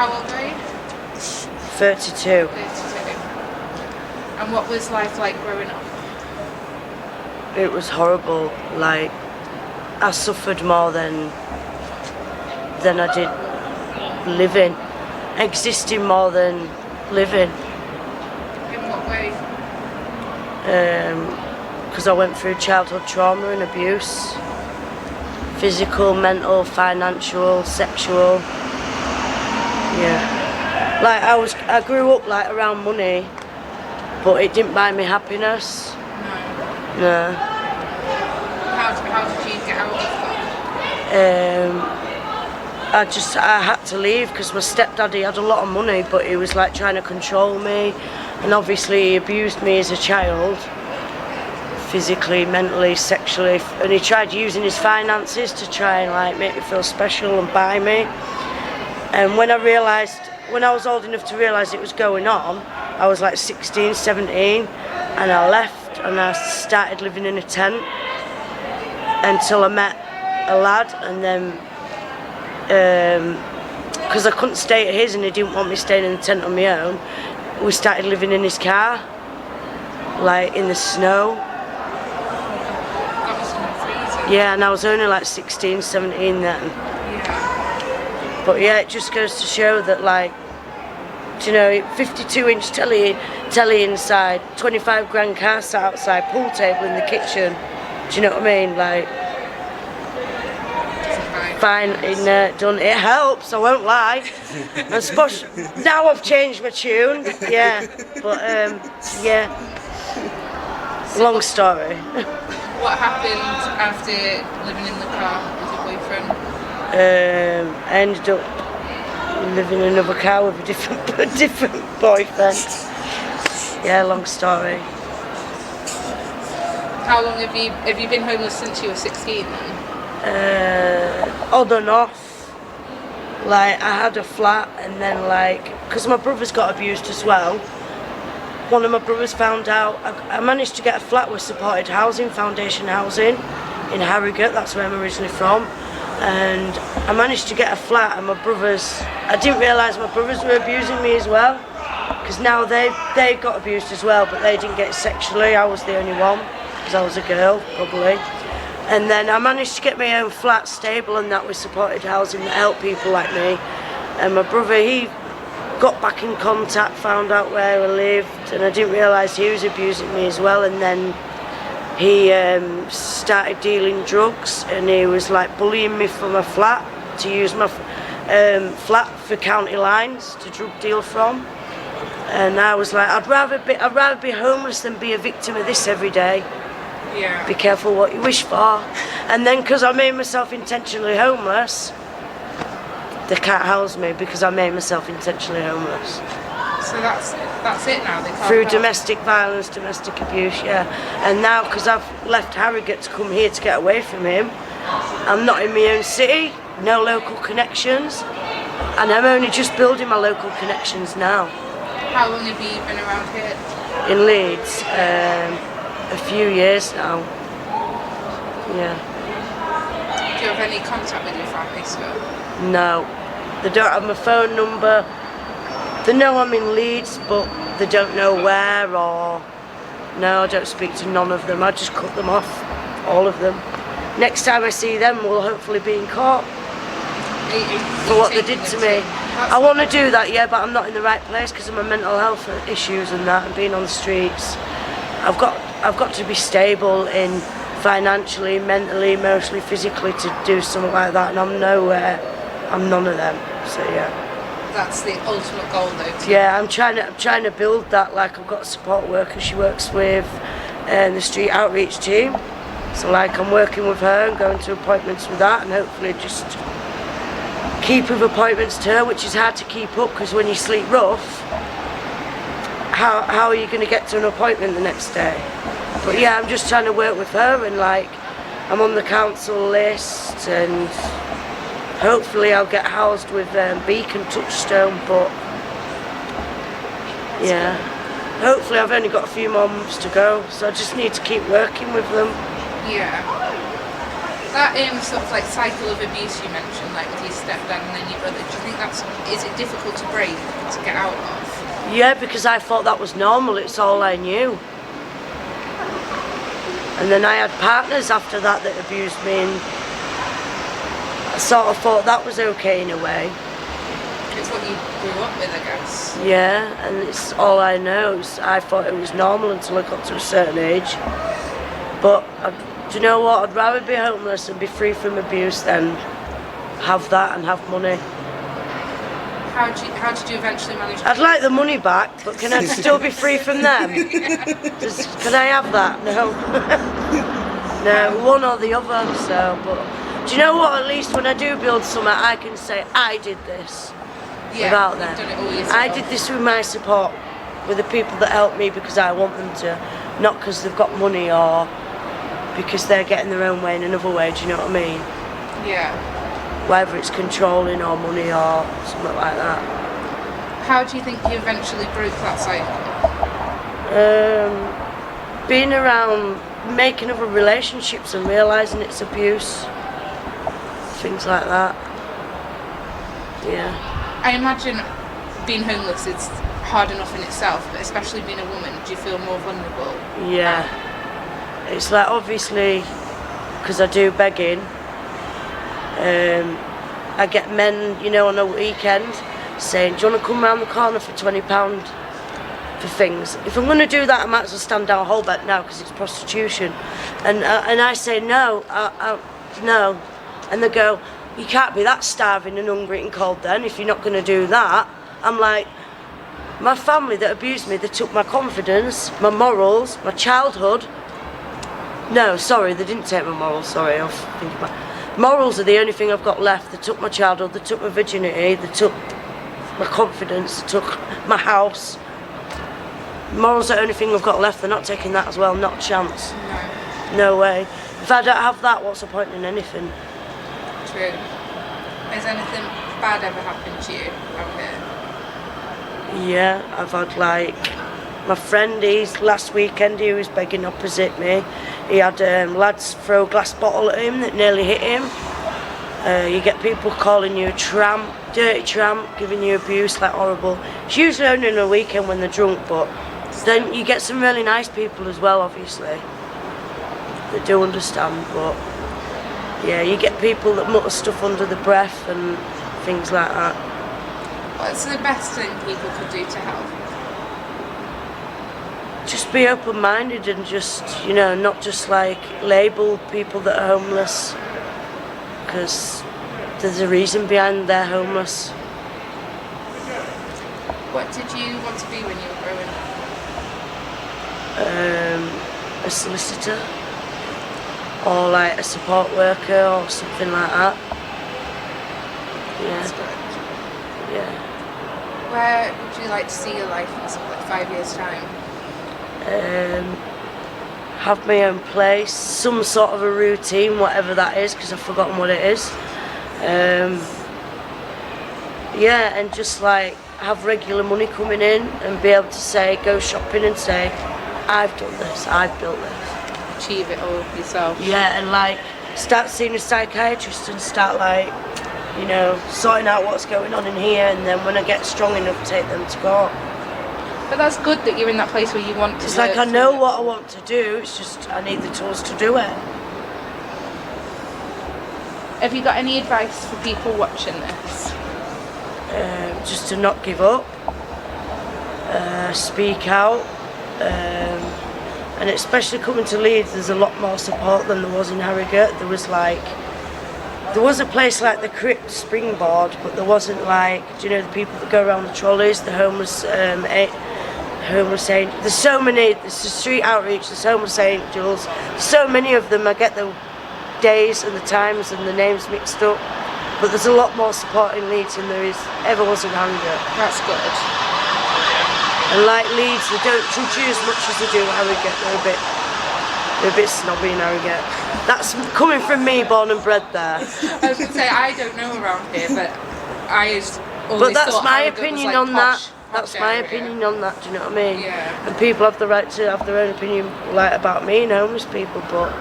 How old are you? 32. 32. And what was life like growing up? It was horrible. Like, I suffered more than I did living. Existing more than living. In what way? Because I went through childhood trauma and abuse. Physical, mental, financial, sexual. Yeah. Like, I grew up like around money, but it didn't buy me happiness. No. How did you get out of that? I had to leave because my stepdaddy had a lot of money, but he was like trying to control me, and obviously he abused me as a child, physically, mentally, sexually, and he tried using his finances to try and like make me feel special and buy me. And when I was old enough to realise it was going on, I was like 16, 17, and I left and I started living in a tent until I met a lad, and then because I couldn't stay at his and he didn't want me staying in the tent on my own, we started living in his car, like in the snow. That must have been freezing. Yeah, and I was only like 16, 17 then. Yeah. But yeah, it just goes to show that, like, you know, 52-inch telly inside, 25 grand car sat outside, pool table in the kitchen. Do you know what I mean? Like, fine, done. It helps, I won't lie. Especially now I've changed my tune. Yeah, but yeah. Long story. What happened after living in the car with your boyfriend? I ended up living in another car with a different boyfriend. Yeah, long story. How long have you been homeless since you were 16 then? On and off. Like, I had a flat, and then, like, because my brother's got abused as well, one of my brothers found out. I managed to get a flat with supported housing, foundation housing in Harrogate, that's where I'm originally from, and I managed to get a flat, and I didn't realise my brothers were abusing me as well, because now they got abused as well, but they didn't get it sexually. I was the only one, because I was a girl, probably. And then I managed to get my own flat, stable, and that with supported housing that helped people like me. And my brother, he got back in contact, found out where I lived, and I didn't realise he was abusing me as well. And then he started dealing drugs, and he was like bullying me for my flat, to use my flat for county lines to drug deal from. And I was like, I'd rather be homeless than be a victim of this every day. Yeah. Be careful what you wish for. And then because I made myself intentionally homeless, they can't house me because I made myself intentionally homeless. So that's it now? They can't Through help? domestic violence, domestic abuse, yeah. And now, because I've left Harrogate to come here to get away from him, I'm not in my own city, no local connections, and I'm only just building my local connections now. How long have you been around here? In Leeds, a few years now. Yeah. Do you have any contact with your family still? No. They don't have my phone number. They know I'm in Leeds, but they don't know where, or... No, I don't speak to none of them. I just cut them off, all of them. Next time I see them, we'll hopefully be in court for what they did to me. I want to do that, yeah, but I'm not in the right place because of my mental health issues and that, and being on the streets. I've got to be stable in financially, mentally, emotionally, physically to do something like that, and I'm nowhere. I'm none of them. So yeah. That's the ultimate goal, though. Yeah, I'm trying to build that. Like, I've got a support worker she works with, the street outreach team. So like, I'm working with her and going to appointments with that, and hopefully just keep with appointments to her, which is hard to keep up because when you sleep rough, how are you going to get to an appointment the next day? But yeah, I'm just trying to work with her, and like, I'm on the council list, and hopefully I'll get housed with Beacon Touchstone, but yeah, hopefully I've only got a few more months to go, so I just need to keep working with them. Yeah. That sort of like cycle of abuse you mentioned, like with your stepdad and then your brother, do you think is it difficult to break, to get out of? Yeah, because I thought that was normal, it's all I knew. And then I had partners after that abused me, and I sort of thought that was okay in a way. It's what you grew up with, I guess. Yeah, and it's all I know. I thought it was normal until I got to a certain age. But do you know what? I'd rather be homeless and be free from abuse than have that and have money. How did you eventually manage to... I'd like the money back, but can I still be free from them? Can I have that? No. No, one or the other. So, but do you know what? At least when I do build something, I can say I did this. Yeah, without you've them. done it all yourself. I did this with my support, with the people that help me because I want them to, not because they've got money or because they're getting their own way in another way, do you know what I mean? Yeah. Whether it's controlling or money or something like that. How do you think you eventually broke that cycle? Being around, making other relationships and realising it's abuse. Things like that. Yeah. I imagine being homeless is hard enough in itself, but especially being a woman, do you feel more vulnerable? Yeah. It's like, obviously, because I do begging, I get men, you know, on a weekend saying, do you want to come round the corner for £20 for things? If I'm going to do that, I might as well stand down Holbeck now because it's prostitution. And I say, no, no. And they go, you can't be that starving and hungry and cold then if you're not going to do that. I'm like, my family that abused me, they took my confidence, my morals, my childhood. No, sorry, they didn't take my morals, sorry, I was thinking about... Morals are the only thing I've got left. They took my childhood, they took my virginity, they took my confidence, they took my house. Morals are the only thing I've got left. They're not taking that as well, not a chance. No. No way. If I don't have that, what's the point in anything? True. Has anything bad ever happened to you out here? Yeah, I've had like my friend. Last weekend he was begging opposite me. He had lads throw a glass bottle at him that nearly hit him. You get people calling you a tramp, dirty tramp, giving you abuse, like horrible. It's usually only on a weekend when they're drunk, but then you get some really nice people as well, obviously, that do understand. But yeah, you get people that mutter stuff under the breath and things like that. What's the best thing people could do to help? Just be open-minded and just, you know, not just like label people that are homeless, because there's a reason behind they're homeless. What did you want to be when you were growing up? A solicitor. Or like a support worker or something like that. That's Yeah, good. yeah. Where would you like to see your life in sort of like 5 years' time? Have my own place, some sort of a routine, whatever that is, because I've forgotten what it is. Yeah, and just like have regular money coming in and be able to say, go shopping and say, I've done this, I've built this. Achieve it all yourself. Yeah, and like start seeing a psychiatrist and start like, you know, sorting out what's going on in here, and then when I get strong enough, take them to court. But that's good that you're in that place where you want to. It's like I know what I want to do, it's just I need the tools to do it. Have you got any advice for people watching this? Just to not give up, speak out, and especially coming to Leeds, there's a lot more support than there was in Harrogate. There was a place like the Crypt Springboard, but there wasn't like, do you know, the people that go around the trolleys, the homeless angels. There's so many, there's the street outreach, there's homeless angels, so many of them. I get the days and the times and the names mixed up, but there's a lot more support in Leeds than there ever was in Harrogate. That's good. And like Leeds, they don't judge you as much as they do in Harrogate. They're a bit snobby in Harrogate. That's coming from me, born and bred there. I was going to say, I don't know around here, but I always But that's thought my Harrogate was opinion like on that. posh That's my area. opinion on that, do you know what I mean? Yeah. And people have the right to have their own opinion like about me and homeless people, but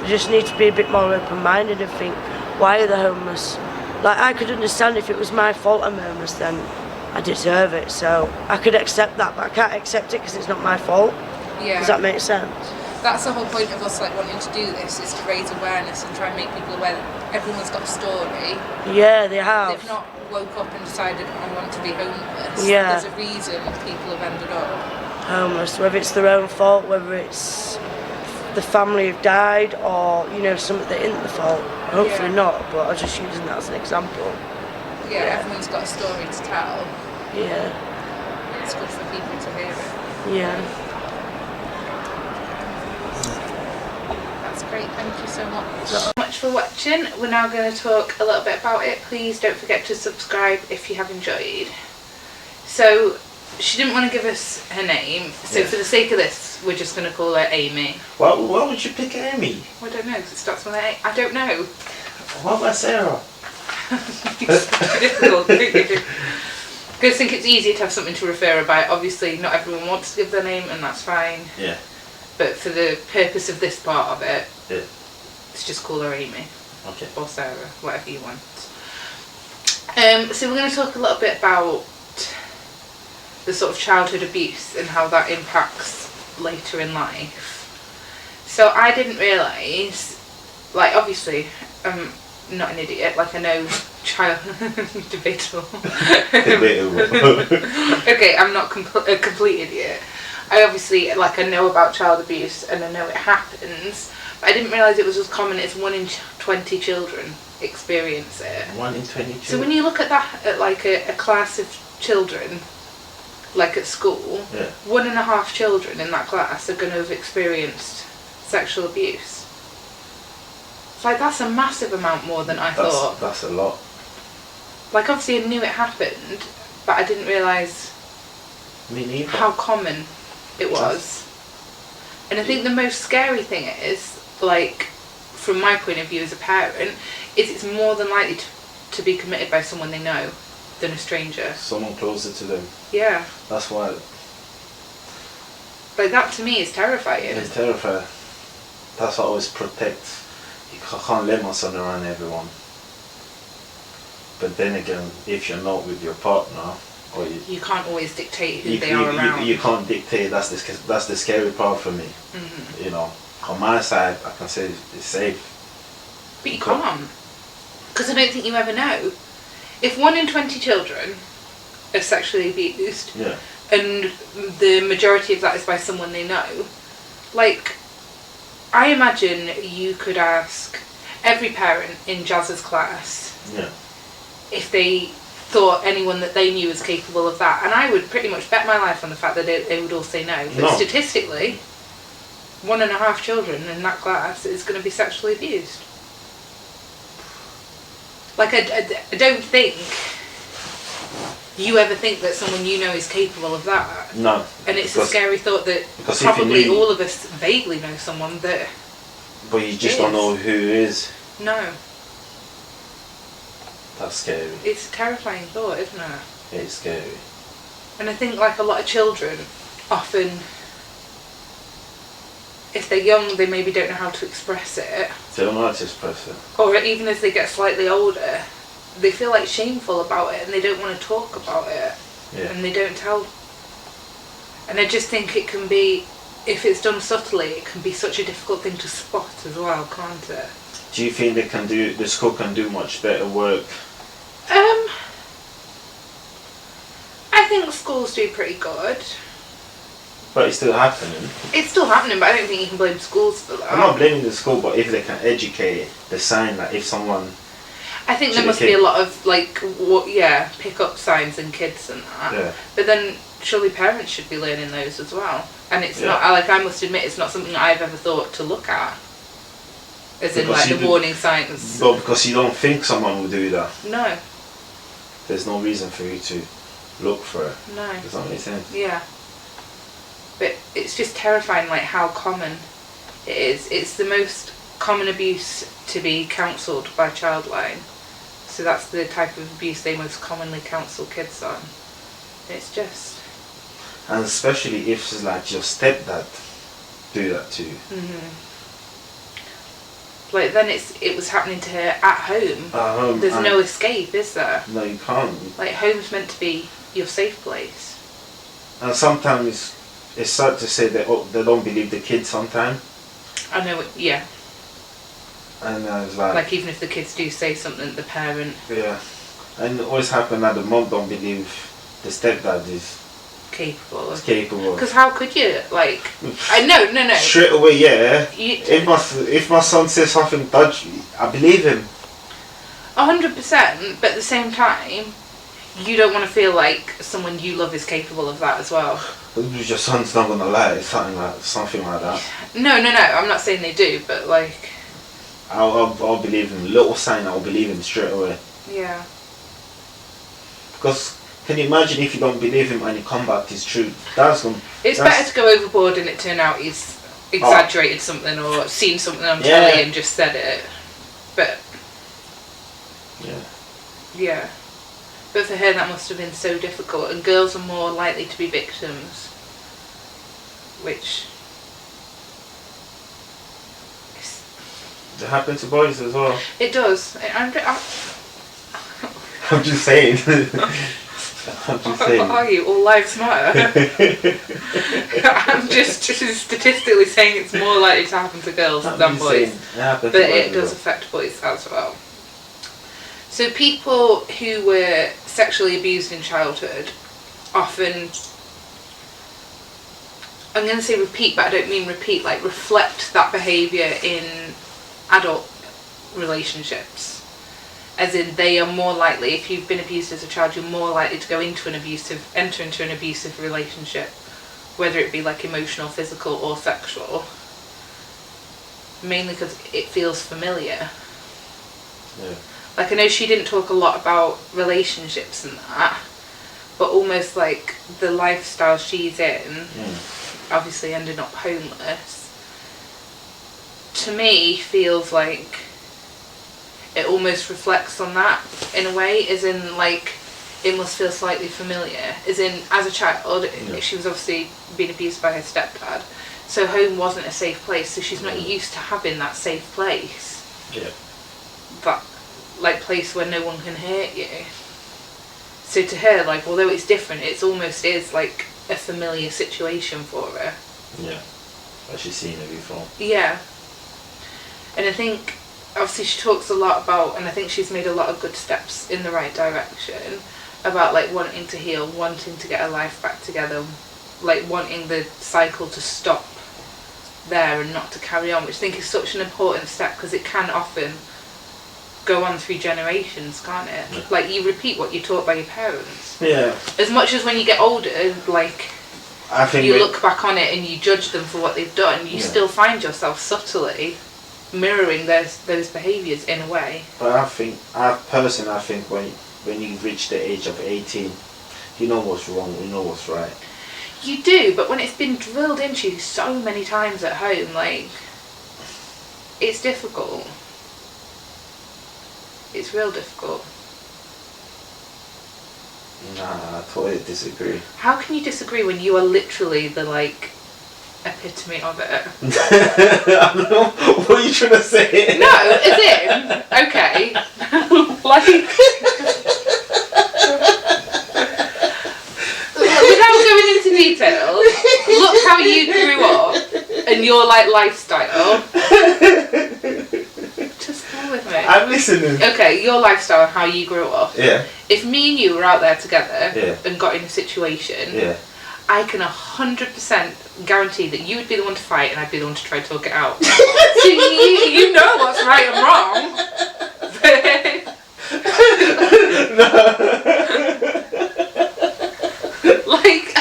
They just need to be a bit more open-minded and think, why are they homeless? Like, I could understand if it was my fault I'm homeless, then I deserve it. So I could accept that, but I can't accept it because it's not my fault. Yeah. Does that make sense? That's the whole point of us like wanting to do this, is to raise awareness and try and make people aware that everyone's got a story. Yeah, they have. They've not woke up and decided I want to be homeless. Yeah. There's a reason people have ended up homeless, whether it's their own fault, whether it's the family have died, or something that isn't the fault. Hopefully not, but I'm just using that as an example. Yeah, everyone's got a story to tell. Yeah. It's good for people to hear it. Yeah. That's great, thank you so much for watching. We're now going to talk a little bit about it. Please don't forget to subscribe if you have enjoyed. So, she didn't want to give us her name, so for the sake of this, we're just going to call her Amy. Why would you pick Amy? I don't know, because it starts with an A. I don't know. What about Sarah? It's difficult, don't you? I just think it's easier to have something to refer about. Obviously, not everyone wants to give their name, and that's fine. Yeah. But for the purpose of this part of it, let's just call her Amy. Okay. Or Sarah, whatever you want. So we're going to talk a little bit about the sort of childhood abuse and how that impacts later in life. So I didn't realise, like, obviously, I'm not an idiot, like I know debatable. Okay, I'm not a complete idiot. I obviously, like, I know about child abuse and I know it happens, but I didn't realise it was as common as 1 in 20 children experience it. 1 in 20 children? So when you look at that, at like a class of children, like at school, 1.5 children in that class are going to have experienced sexual abuse. It's like, that's a massive amount more than I thought. That's a lot. Like, obviously I knew it happened, but I didn't realise how common it was. And I think the most scary thing is, like, from my point of view as a parent, is it's more than likely to be committed by someone they know than a stranger. Someone closer to them. Yeah. That's why. Like, that to me is terrifying. It's terrifying. That's why I always protect. I can't let my son around everyone. But then again, if you're not with your partner, or you can't always dictate who they are around. You can't dictate. That's the scary part for me. Mm-hmm. You know, on my side, I can say it's safe. But you can't, because I don't think you ever know. If 1 in 20 children are sexually abused, and the majority of that is by someone they know, like, I imagine you could ask every parent in Jazz's class if they thought anyone that they knew was capable of that, and I would pretty much bet my life on the fact that they would all say no. But statistically, 1.5 children in that class is going to be sexually abused. Like, I don't think you ever think that someone you know is capable of that. No. And it's a scary thought that probably all of us vaguely know someone that. But you just don't know who is. No. That's scary. It's a terrifying thought, isn't it? It's scary. And I think, like, a lot of children often, if they're young, they maybe don't know how to express it. They don't know how to express it. Or even as they get slightly older, they feel like shameful about it and they don't want to talk about it. And they don't tell. And I just think it can be, if it's done subtly, it can be such a difficult thing to spot as well, can't it? Do you think the school can do much better work? I think schools do pretty good. But it's still happening. It's still happening, but I don't think you can blame schools for that. I'm not blaming the school, but if they can educate the sign that if someone... I think there must be a lot of, like, pick up signs in kids and that. Yeah. But then surely parents should be learning those as well. And it's not, like, I must admit, it's not something I've ever thought to look at. As in, like, the warning signs. But because you don't think someone will do that. No. There's no reason for you to look for it. No. Does that make sense? Yeah. But it's just terrifying, like, how common it is. It's the most common abuse to be counselled by Childline. So that's the type of abuse they most commonly counsel kids on. It's just... And especially if it's like your stepdad do that to you. Like, then it was happening to her at home. There's no escape, is there? No, you can't. Like, home's meant to be your safe place. And sometimes it's sad to say that they don't believe the kids sometimes. I know, yeah. And it's like even if the kids do say something, the parent... Yeah. And it always happens that the mom don't believe the stepdad is capable. Because how could you, like... No. Straight away, yeah. If my son says something dodgy, I believe him. 100%, but at the same time, you don't want to feel like someone you love is capable of that as well. Your son's not gonna lie, something like that. No, I'm not saying they do, but like... I'll believe him. Little sign, I'll believe him straight away. Yeah. Because can you imagine if you don't believe him and you come back, it's true? It's better to go overboard and it turn out he's exaggerated something or seen something on telly and just said it. But... Yeah. But for her that must have been so difficult, and girls are more likely to be victims. Which... It happens to boys as well. It does. I'm just saying. What are you? All lives matter. I'm just statistically saying it's more likely to happen to girls than boys. But it does affect boys as well. So people who were sexually abused in childhood often, I'm going to say repeat, but I don't mean repeat, like reflect that behaviour in adult relationships. As in, they are more likely, if you've been abused as a child, you're more likely to enter into an abusive relationship, whether it be like emotional, physical or sexual. Mainly because it feels familiar. Yeah. Like, I know she didn't talk a lot about relationships and that, but almost like the lifestyle she's in, obviously ending up homeless, to me feels like it almost reflects on that in a way, as in like it must feel slightly familiar, as in as a child she was obviously being abused by her stepdad, so home wasn't a safe place, so she's not used to having that safe place, that like place where no one can hurt you. So to her, like, although it's different, it's almost is like a familiar situation for her. Yeah, like she's seen it before. Yeah. And I think obviously she talks a lot about, and I think she's made a lot of good steps in the right direction about like wanting to heal, wanting to get her life back together, like wanting the cycle to stop there and not to carry on, which I think is such an important step, because it can often go on through generations, can't it? Yeah. Like you repeat what you're taught by your parents. Yeah. As much as when you get older, like I think you look back on it and you judge them for what they've done, you still find yourself subtly mirroring those behaviours in a way. But I think when you reach the age of 18, you know what's wrong, you know what's right. You do, but when it's been drilled into you so many times at home, like, it's difficult. It's real difficult. Nah, I totally disagree. How can you disagree when you are literally the, like, epitome of it? I don't know. What are you trying to say? No, as in, okay. Like, without going into detail, look how you grew up and your, like, lifestyle. Just bear with me. I'm listening. Okay, your lifestyle and how you grew up. Yeah. If me and you were out there together and got in a situation, I can 100% guarantee that you would be the one to fight and I'd be the one to try to talk it out. So you know what's right and wrong. Like,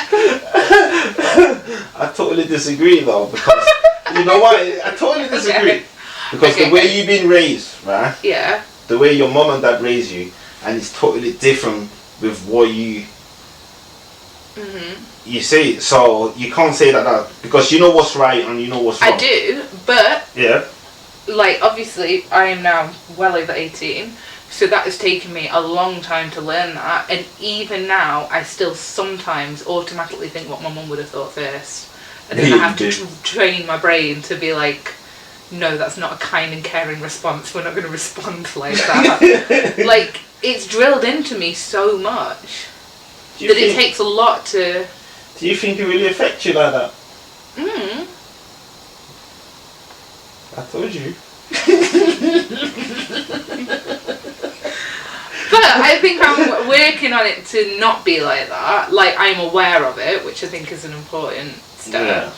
I totally disagree though, because you know why? I totally disagree. Okay. Because the way you've been raised, right? Yeah. The way your mom and dad raised you, and it's totally different with what you you see. So you can't say that because you know what's right and you know what's wrong. I do, but like obviously I am now well over 18, so that has taken me a long time to learn that, and even now I still sometimes automatically think what my mum would have thought first, and then I have to train my brain to be like, no, that's not a kind and caring response. We're not going to respond like that. Like, it's drilled into me so much that it takes a lot to... Do you think it really affects you like that? I told you. But I think I'm working on it to not be like that. Like, I'm aware of it, which I think is an important step. Yeah.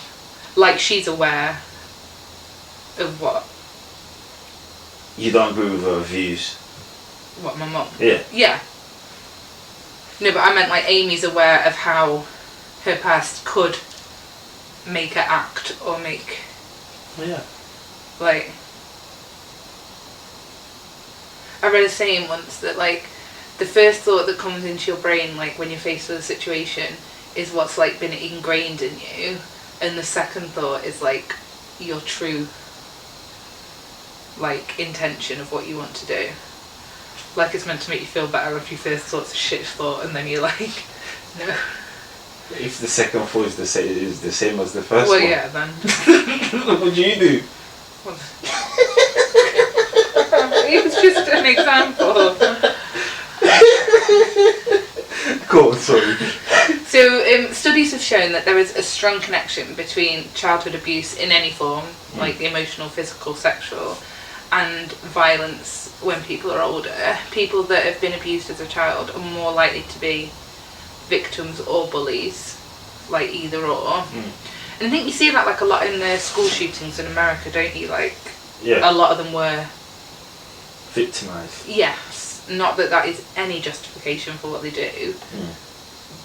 Like, she's aware of what? You don't agree with her views? What, my mum? Yeah. Yeah. No, but I meant like Amy's aware of how her past could make her act or make... Yeah. Like... I read a saying once that like the first thought that comes into your brain like when you're faced with a situation is what's like been ingrained in you, and the second thought is like your true like intention of what you want to do. Like it's meant to make you feel better if your first thought's a shit thought and then you're like, no. If the second thought is the same as the first well, one. yeah, then. What do you do? Well, it was just an example. Go on, sorry. So, studies have shown that there is a strong connection between childhood abuse in any form, like emotional, physical, sexual, and violence when people are older. People that have been abused as a child are more likely to be victims or bullies, like either or. And I think you see that like a lot in the school shootings in America, don't you? Like, yeah. A lot of them were victimised. Yes, not that that is any justification for what they do,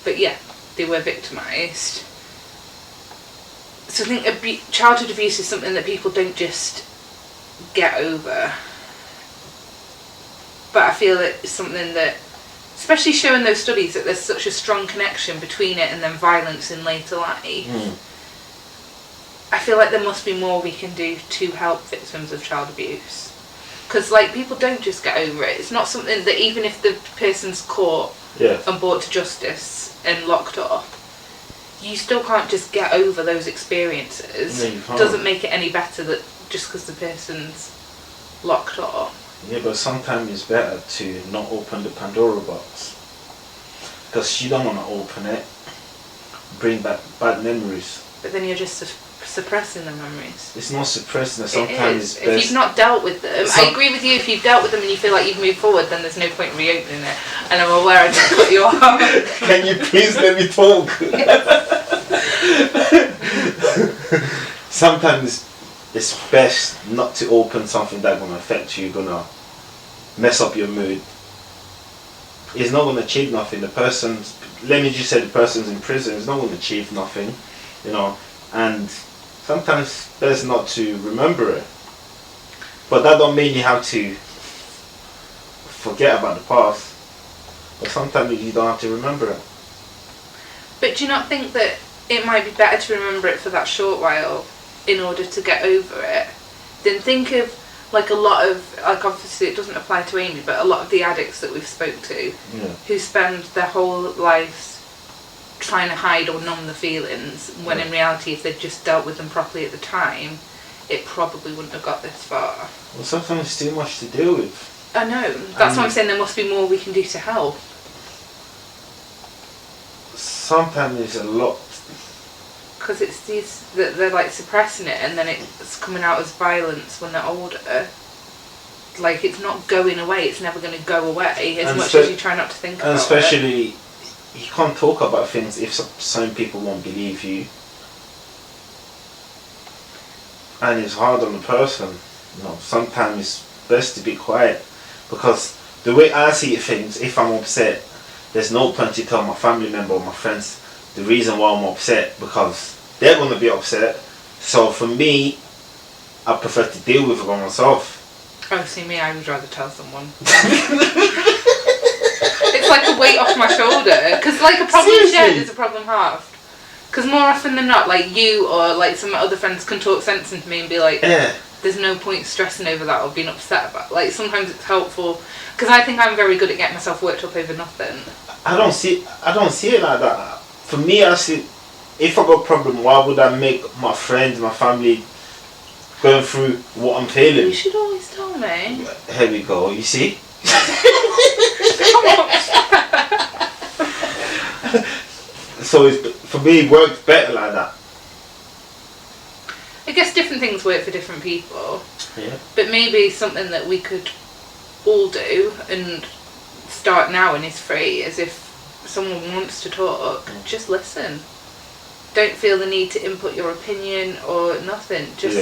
but yeah, they were victimised. So I think childhood abuse is something that people don't just get over, but I feel it's something that, especially showing those studies that there's such a strong connection between it and then violence in later life. I feel like there must be more we can do to help victims of child abuse. Because, like, people don't just get over it. It's not something that even if the person's caught and brought to justice and locked up, you still can't just get over those experiences. No, you can't. Doesn't make it any better that just because the person's locked up. Yeah, but sometimes it's better to not open the Pandora box. Because you don't want to open it, bring back bad memories. But then you're just suppressing the memories. It's not suppressing it. Sometimes it's best. If you've not dealt with them, I agree with you. If you've dealt with them and you feel like you've moved forward, then there's no point reopening it. And I'm aware I just cut you off. Can you please let me talk? Sometimes it's best not to open something that's gonna affect you, gonna mess up your mood. It's not gonna achieve nothing. The person's, let me just say, the person's in prison. It's not gonna achieve nothing, you know. And sometimes it's best not to remember it. But that don't mean you have to forget about the past. But sometimes you don't have to remember it. But do you not think that it might be better to remember it for that short while in order to get over it? Then think of like a lot of, like obviously it doesn't apply to Amy, but a lot of the addicts that we've spoke to who spend their whole lives trying to hide or numb the feelings, when in reality if they'd just dealt with them properly at the time, it probably wouldn't have got this far. Well, sometimes it's too much to deal with. I know, that's what I'm saying, there must be more we can do to help. Sometimes there's a lot. Because it's these, that they're like suppressing it and then it's coming out as violence when they're older. Like it's not going away, it's never going to go away as much as you try not to think about it. And especially, you can't talk about things if some people won't believe you. And it's hard on the person. You know, sometimes it's best to be quiet. Because the way I see things, if I'm upset, there's no point to tell my family member or my friends the reason why I'm upset, because they're going to be upset. So for me, I prefer to deal with it by myself. Oh, see me, I would rather tell someone. It's like a weight off my shoulder. Because like a problem shared is a problem halved. Because more often than not, like you or like some other friends can talk sense into me and be like, there's no point stressing over that or being upset about it. Like sometimes it's helpful. Because I think I'm very good at getting myself worked up over nothing. I don't see it like that. For me, I see, if I got a problem, why would I make my friends, my family going through what I'm feeling. You should always tell me. Here we go, you see? So for me, it works better like that. I guess different things work for different people. Yeah. But maybe something that we could all do and start now and is free is if someone wants to talk, just listen. Don't feel the need to input your opinion or nothing. Just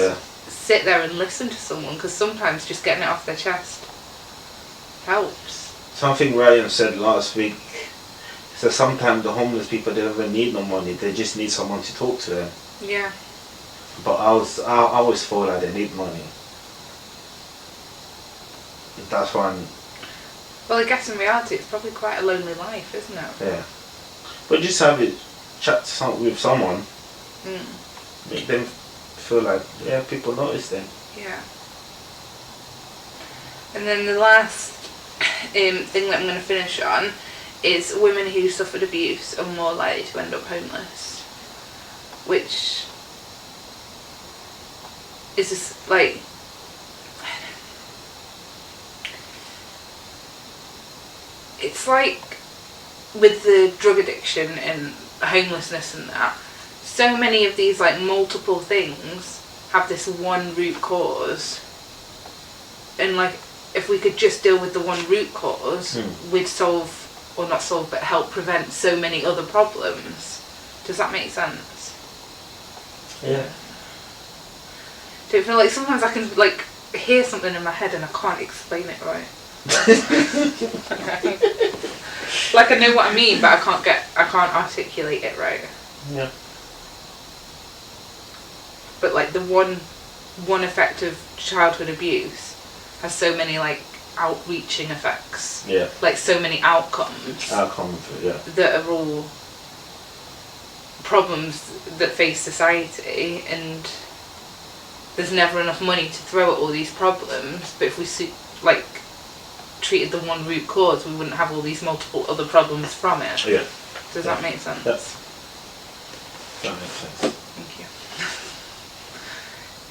sit there and listen to someone, because sometimes just getting it off their chest helps. Something Ryan said last week. So sometimes the homeless people, they don't even need no money. They just need someone to talk to them. Yeah. But I always feel like they need money. That's why Well, I guess in reality it's probably quite a lonely life, isn't it? Yeah. But just have it, chat with someone. Make them feel like, people notice them. Yeah. And then the last thing that I'm going to finish on is women who suffered abuse are more likely to end up homeless. Which is just like... It's like with the drug addiction and homelessness and that, so many of these like multiple things have this one root cause, and like if we could just deal with the one root cause, we'd solve, or not solve, but help prevent so many other problems. Does that make sense? Yeah. Do you feel like sometimes I can like hear something in my head and I can't explain it right? Like I know what I mean, but I can't articulate it right. Yeah. But like the one effect of childhood abuse has so many like outreaching effects. Yeah. Like so many outcomes. That are all problems that face society, and there's never enough money to throw at all these problems. But if we treated the one root cause, we wouldn't have all these multiple other problems from it. Yeah. Does that make sense? Yeah. That makes sense. Thank you.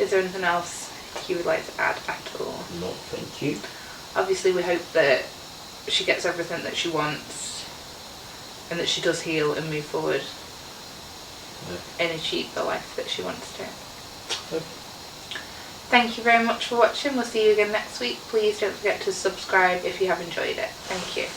Is there anything else you would like to add at all? No, thank you. Obviously we hope that she gets everything that she wants and that she does heal and move forward and achieve the life that she wants to. Yeah. Thank you very much for watching. We'll see you again next week. Please don't forget to subscribe if you have enjoyed it. Thank you.